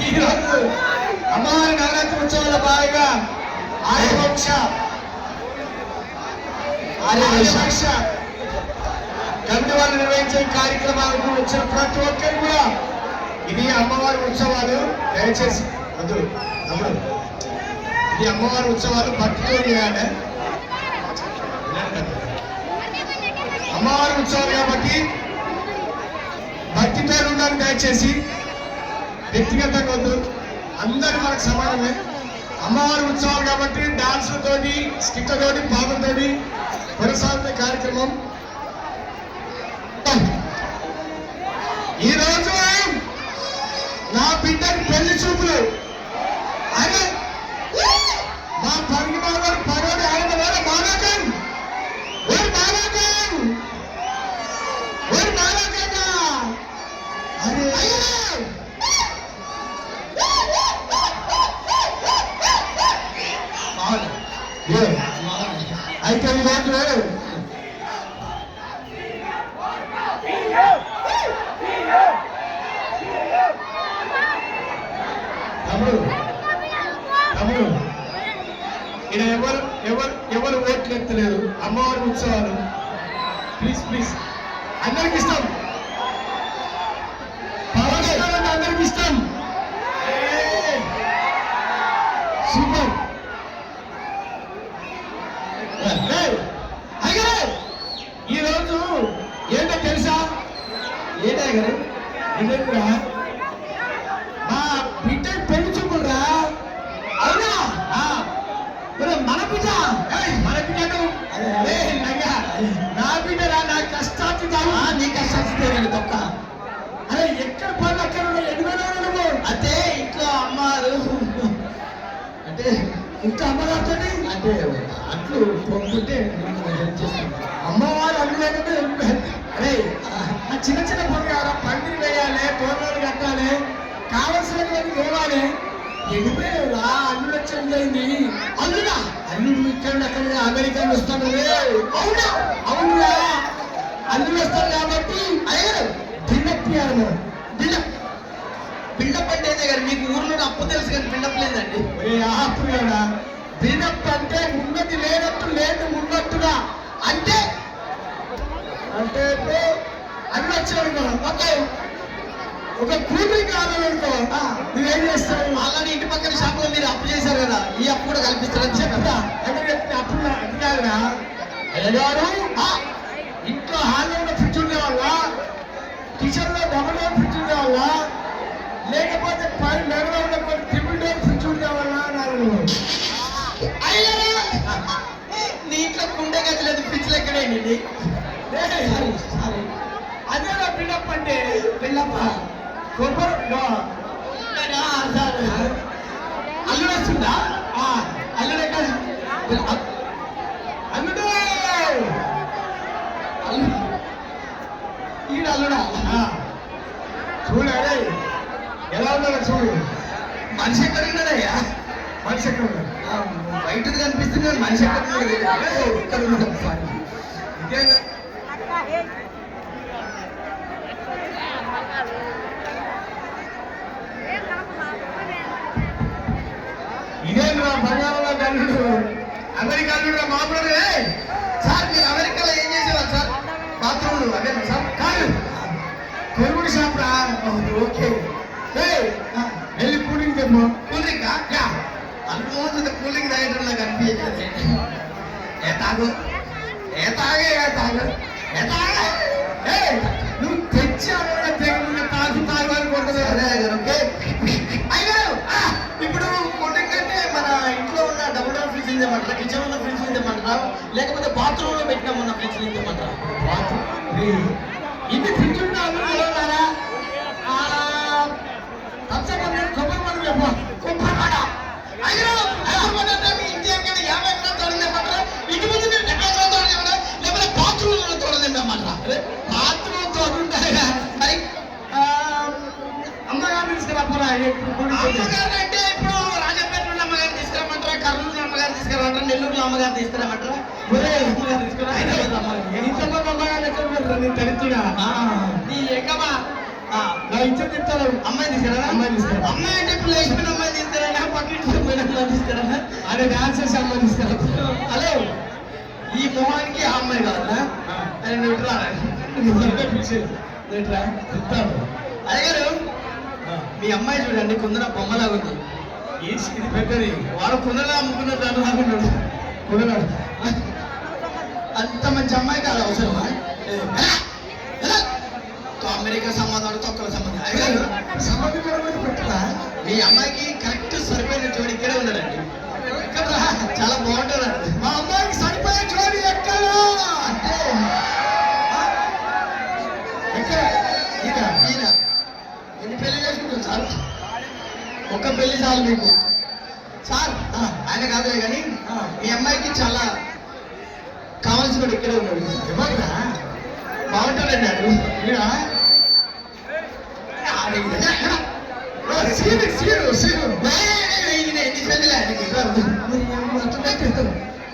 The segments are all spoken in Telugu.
ఈరోజు అమ్మవారి నవరాత్రి ఉత్సవాల భాగంగా ఆర్యవంశ కమిటీ వాళ్ళు నిర్వహించే కార్యక్రమాలకు వచ్చిన ప్రతి ఒక్కరు కూడా ఇది అమ్మవారి ఉత్సవాలు, దయచేసి వద్దు తమ్ముడు, ఇది అమ్మవారి ఉత్సవాలు భక్తితో చేయాలి. అమ్మవారి ఉత్సవాలు కాబట్టి భక్తితో ఉండాలి. దయచేసి వ్యక్తిగతంగా వద్దు, అందరూ మనకు సమానమే. అమ్మవారి ఉత్సవాలు కాబట్టి డాన్సులతోటి, స్కిట్లతోటి, పాటలతోటి కొనసాగుతున్న కార్యక్రమం. ఈరోజు నా బిడ్డకి పెళ్లి చూపులు. అరే మా పనికి బాగారు పరోడి ఆయన మానకం ఓరి మానకం ఓరి మానకన్నా. అరే అయితే ఈరోజు తమ్ముడు ఈయన ఎవరు ఓట్లు ఎత్తలేరు. అమ్మవారి ఉత్సవాలు ప్లీజ్ ప్లీజ్ అందరికి ఇష్టం, పవన్ అందరికి ఇష్టం. సూపర్. ఈరోజు ఏంటో తెలుసా? ఏంటా గారు ఏంటా మా బిడ్డ పెళ్లి చూపులరా? అవునా? మన బిడ్డ మన బిడ్డను నా బిడ్డరా, నా కష్టార్జితం. నీ కష్టార్జితం తొక్క. అరే ఎక్కడ పనులు అక్కడ ఎదుగునా నువ్వు? అంటే ఇంట్లో అమ్మారు, అంటే ఇంట్లో అమ్మగారితో అంటే అట్లు పొందుతుంటే అమ్మవారు అందులేకపోతే. అరే చిన్న చిన్న పనులు కావాలా? పందిరి వేయాలి, తోరణాలు కట్టాలి, కావలసినటువంటి ఇవ్వాలి. ఎడిపోయావురా? అల్లుడు వచ్చింది. అల్లుడా? అల్లుడు ఇక్కడ అక్కడ అమెరికాలో వస్తాడు. అవునా? అవునురా, అల్లుడు వస్తాడు కాబట్టి అయ్యారు బిల్డప్ ఇవ్వాలి. బిల్డప్ అంటే గారు మీకు ఊర్లో అప్పు తెలుసు కానీ బిల్డప్ లేదండి. అప్పు కదా బిల్డప్ అంటే ఉన్నది లేనట్టు, లేదు ఉన్నట్టుగా. అంటే అంటే అల్లుడు వచ్చాడు ఓకే, ఒక కూతురి కావాలనుకో నువ్వేం చేస్తావు? అలానే ఇంటి పక్కన షాపులో మీరు అప్పు చేశారు కదా, ఈ అప్పు కూడా కల్పిస్తారని చెప్తా. అప్పుడు అది కాదురా అయ్యగారు, ఇంట్లో హాల్లో ఉన్న ఫ్రిడ్జ్ ఉండే వాళ్ళ, కిచెన్ లో డబుల్ డోర్ ఫ్రిడ్జ్ ఉండే వాళ్ళ, లేకపోతే పై మెడలో ఉన్న ట్రిపుల్ డోర్ ఫ్రిడ్జ్ ఉండే వాళ్ళ అన్నారు. నీ ఇంట్లో కుండే గది లేదు, ఫ్రిడ్జ్ లెక్కడేంటి? అదే నా బిల్డప్ అంటే. బిల్డప్ అల్లుడు వస్తుందా? అల్లుడు ఎక్కడ? అల్లుడు ఈడు అల్లుడా? చూడే ఎలా ఉన్నాడో చూడు. మనిషి ఎక్కడ ఉన్నాడయ్యా? మనిషి ఎక్కడ ఉన్నాడు? బయటది కనిపిస్తుంది కానీ మనిషి ఎక్కడ ఉన్నాడు? ఇక్కడ ఉన్నాడు. ఇదేనా ఇదేనా బంగారంలో అల్లుడు? అమెరికా అల్లుడు మామూలు. సార్ మీరు అమెరికాలో ఏం చేసేవారు సార్? బాత్రూమ్లు అదేనా సార్? కాదు, కొనుగోలు షాప్ రా. ఓకే, వెళ్ళి కూలింగ్ తెమ్మా. కూలింగ్ అల్లు కూలింగ్ తాగడం నాకు అనిపించలేదు. ఏ తాగు ఏ తాగే ఏ తాగు ఏ తాగే నువ్వు తెచ్చావు తాగు తాగు అని కొడుతుంది. ఓకే అయ్యారు. ఇప్పుడు కూలింగ్ అంటే మన ఇంట్లో ఉన్న డబుల్ డోర్ ఫ్రిడ్జ్ తెమ్మంటారా? కిచెన్ ఉన్న ఫ్రిడ్జ్ తెమ్మంటారా? లేకపోతే బాత్రూమ్ లో పెట్టినామన్న ఫ్రిడ్జ్ తెమ్మంటారా? బాత్రూమ్ ఇన్ని ఫ్రిడ్జ్ ఉన్న ఉన్నారా? కొబ్బరి మనం చెప్పు. కొబ్బరి మాట అయ్యో ఇంటి ఎక్కడ 50 ఎకరాలు తోడిందేమంటారా? ఇంటి ముందు మీరు 70 ఎకరాలు తోడలేమన్నా? లేకపోతే బాత్రూమ్ తోడలేమంటారా? బాత్రూమ్ తోడుంటాయి. మరి అమ్మగారు తీసుకురాపోరా? అమ్మగారు అంటే ఇప్పుడు రాజపేటలో ఉన్న అమ్మగారు తీసుకురామంటారా? కర్నూలు అమ్మగారు తీసుకురామంటారా? నెల్లూరులో అమ్మగారు తీసుకురామంటారా? అమ్మగారు తీసుకురా. ఇంతమంది అమ్మగారు ఎక్కడ పెట్టరా? నీ తరితుడా నీ ఎక్కమా నా ఇచ్చేది చెప్తాను. అమ్మాయి తీసుకురా, అమ్మాయి తీసుకురా. అమ్మాయి అంటే ఇప్పుడు లేచిపోయిన అమ్మాయి తీసుకురా, పక్కింటి పోయిన అమ్మాయి తీసుకురా, అదే డాన్స్ చేసి అమ్మాయి తీసుకురా. హలో, ఈ మొహానికి ఆ అమ్మాయి కాదా? అది నువ్వు ఇట్లా అయ్యారు. మీ అమ్మాయి చూడండి, కుందర బొమ్మలాగా ఉంది. ఇది పెద్దది, వాడు కుందరగా అమ్ముకున్న దాని లాగున్నాడు. కుందరాడు అంత మంచి అమ్మాయి కాదు అవసరమా? అమెరికా సంబంధాలు తొక్కల సంబంధం. అయ్యారు సంబంధం పెట్టరా? మీ అమ్మాయికి కరెక్ట్ సరిపోయిన జోడి ఇక్కడే ఉన్నాడండి. చాలా బాగుంటాడు. మా అమ్మాయికి సరిపోయే జోడి ఎక్కడ అంటే ఈయన ఎన్ని పెళ్లి చేసుకుంటాం సార్? ఒక్క పెళ్లి చాలు మీకు సార్. ఆయన కాదులే కానీ మీ అమ్మాయికి చాలా కావాల్సిన కూడా ఇక్కడే ఉన్నాడు. బాగుంటాడండి అడు.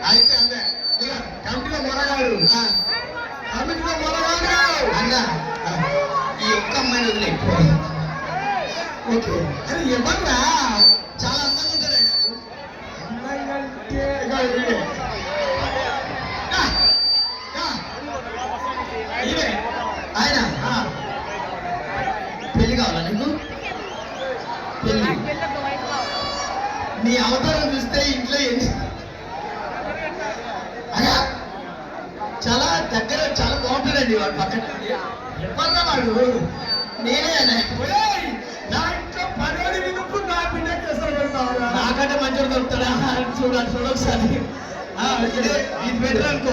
అయితే అంతే కమిటీలో మొరగాడు, కమిటీలో మొరగాడు అన్న. ఈ ఒక్క అమ్మాయిని వదిలే. ఓకే, అరే ఎవర్రా? చాలా అందంగా ఉంటాడు ఆయన. ఆయన పెళ్లి కావాలా నీకు? పెళ్లి నీ అవతారం చూస్తే ఇంట్లో చాలా దగ్గర, చాలా బాగుంటాడండి వాడు. పక్కన ఎవర్రా వాడు? నేనే నాకంటే మంచిగా దొరుకుతాడా? చూడాలి చూడొకసారి. ఇది బెటర్ అనుకో.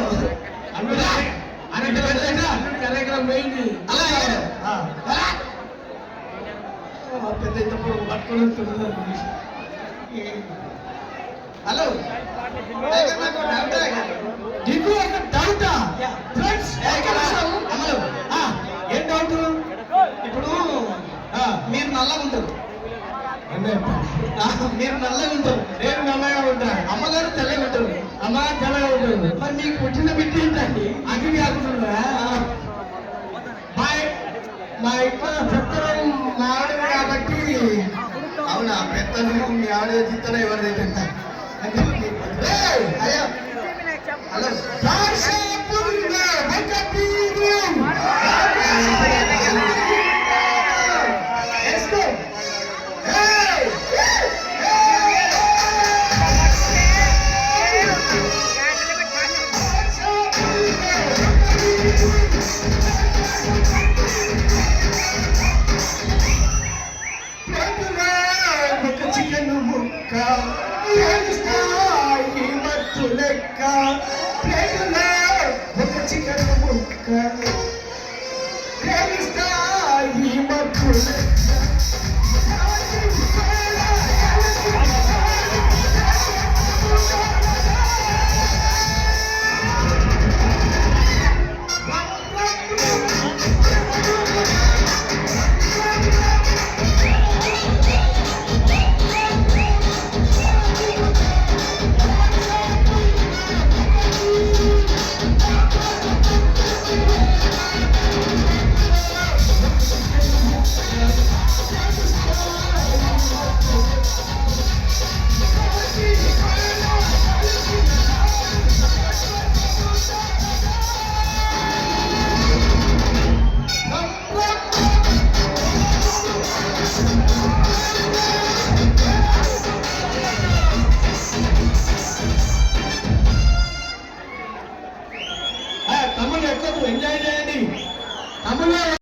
పెద్ద ఇంతప్పుడు పట్టుకొని హలో, నీకు ఒక డౌటా? ఏం డౌట్? ఇప్పుడు మీరు నల్లగా ఉంటారు, మీరు నల్లగా ఉంటారు, నేను నల్లగా ఉంటాను. అమ్మగారు తెల్లగా ఉంటారు, అమ్మగారు తెల్లగా ఉంటారు. మరి మీకు పుట్టిన బిడ్డ ఏంటండి? అగ్ని కాకుండా మా ఇంట్లో పెత్తనం మా ఆవిడ కాబట్టి. అవునా? పెత్తనం మీ ఆవిడ తిత్తనం ఎవరు తింటా? అయ్యా హలో, లెక్క ఒక చికెన్ ముక్క ప్రేమిస్తాయి మత్తు లెక్క. తమ్ముళ్ళు ఎక్కువ ఎంజాయ్ చేయండి. తమ్ముళ్ళు